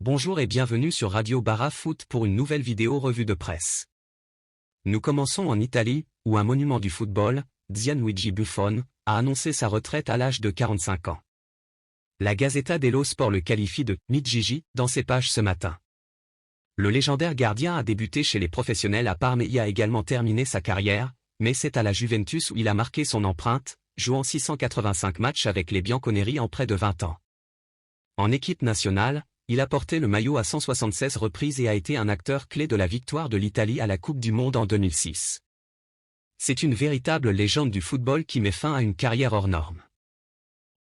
Bonjour et bienvenue sur Radio Bara Foot pour une nouvelle vidéo revue de presse. Nous commençons en Italie, où un monument du football, Gianluigi Buffon, a annoncé sa retraite à l'âge de 45 ans. La Gazzetta dello Sport le qualifie de « Mid-Gigi » dans ses pages ce matin. Le légendaire gardien a débuté chez les professionnels à Parme et y a également terminé sa carrière, mais c'est à la Juventus où il a marqué son empreinte, jouant 685 matchs avec les Bianconeri en près de 20 ans. En équipe nationale, il a porté le maillot à 176 reprises et a été un acteur clé de la victoire de l'Italie à la Coupe du Monde en 2006. C'est une véritable légende du football qui met fin à une carrière hors norme.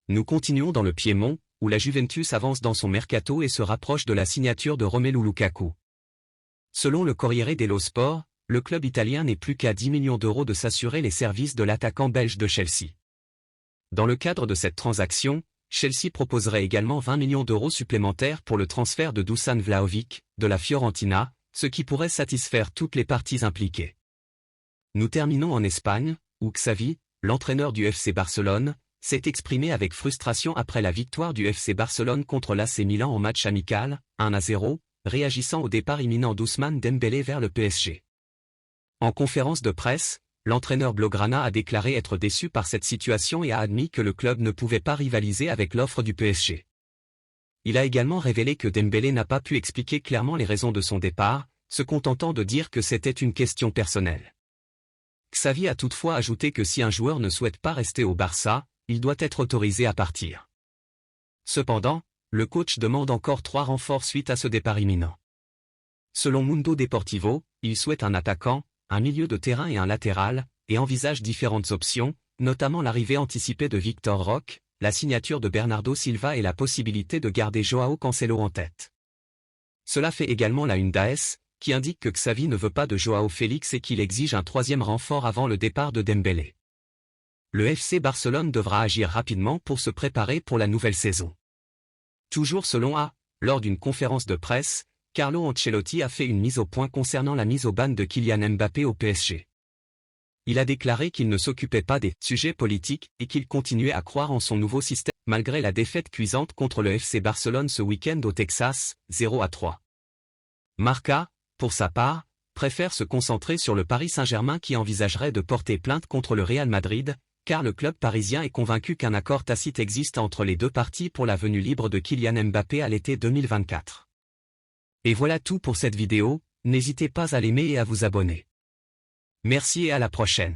Nous continuons dans le Piémont, où la Juventus avance dans son mercato et se rapproche de la signature de Romelu Lukaku. Selon le Corriere dello Sport, le club italien n'est plus qu'à 10 millions d'euros de s'assurer les services de l'attaquant belge de Chelsea. Dans le cadre de cette transaction, Chelsea proposerait également 20 millions d'euros supplémentaires pour le transfert de Dusan Vlahovic, de la Fiorentina, ce qui pourrait satisfaire toutes les parties impliquées. Nous terminons en Espagne, où Xavi, l'entraîneur du FC Barcelone, s'est exprimé avec frustration après la victoire du FC Barcelone contre l'AC Milan en match amical, 1-0, réagissant au départ imminent d'Ousmane Dembélé vers le PSG. En conférence de presse, l'entraîneur blaugrana a déclaré être déçu par cette situation et a admis que le club ne pouvait pas rivaliser avec l'offre du PSG. Il a également révélé que Dembélé n'a pas pu expliquer clairement les raisons de son départ, se contentant de dire que c'était une question personnelle. Xavi a toutefois ajouté que si un joueur ne souhaite pas rester au Barça, il doit être autorisé à partir. Cependant, le coach demande encore 3 renforts suite à ce départ imminent. Selon Mundo Deportivo, il souhaite un attaquant, un milieu de terrain et un latéral, et envisage différentes options, notamment l'arrivée anticipée de Victor Roque, la signature de Bernardo Silva et la possibilité de garder Joao Cancelo en tête. Cela fait également la une d'AS, qui indique que Xavi ne veut pas de Joao Félix et qu'il exige un 3e renfort avant le départ de Dembélé. Le FC Barcelone devra agir rapidement pour se préparer pour la nouvelle saison. Toujours selon A, lors d'une conférence de presse, Carlo Ancelotti a fait une mise au point concernant la mise au ban de Kylian Mbappé au PSG. Il a déclaré qu'il ne s'occupait pas des sujets politiques et qu'il continuait à croire en son nouveau système, malgré la défaite cuisante contre le FC Barcelone ce week-end au Texas, 0-3. Marca, pour sa part, préfère se concentrer sur le Paris Saint-Germain qui envisagerait de porter plainte contre le Real Madrid, car le club parisien est convaincu qu'un accord tacite existe entre les deux parties pour la venue libre de Kylian Mbappé à l'été 2024. Et voilà tout pour cette vidéo, n'hésitez pas à l'aimer et à vous abonner. Merci et à la prochaine.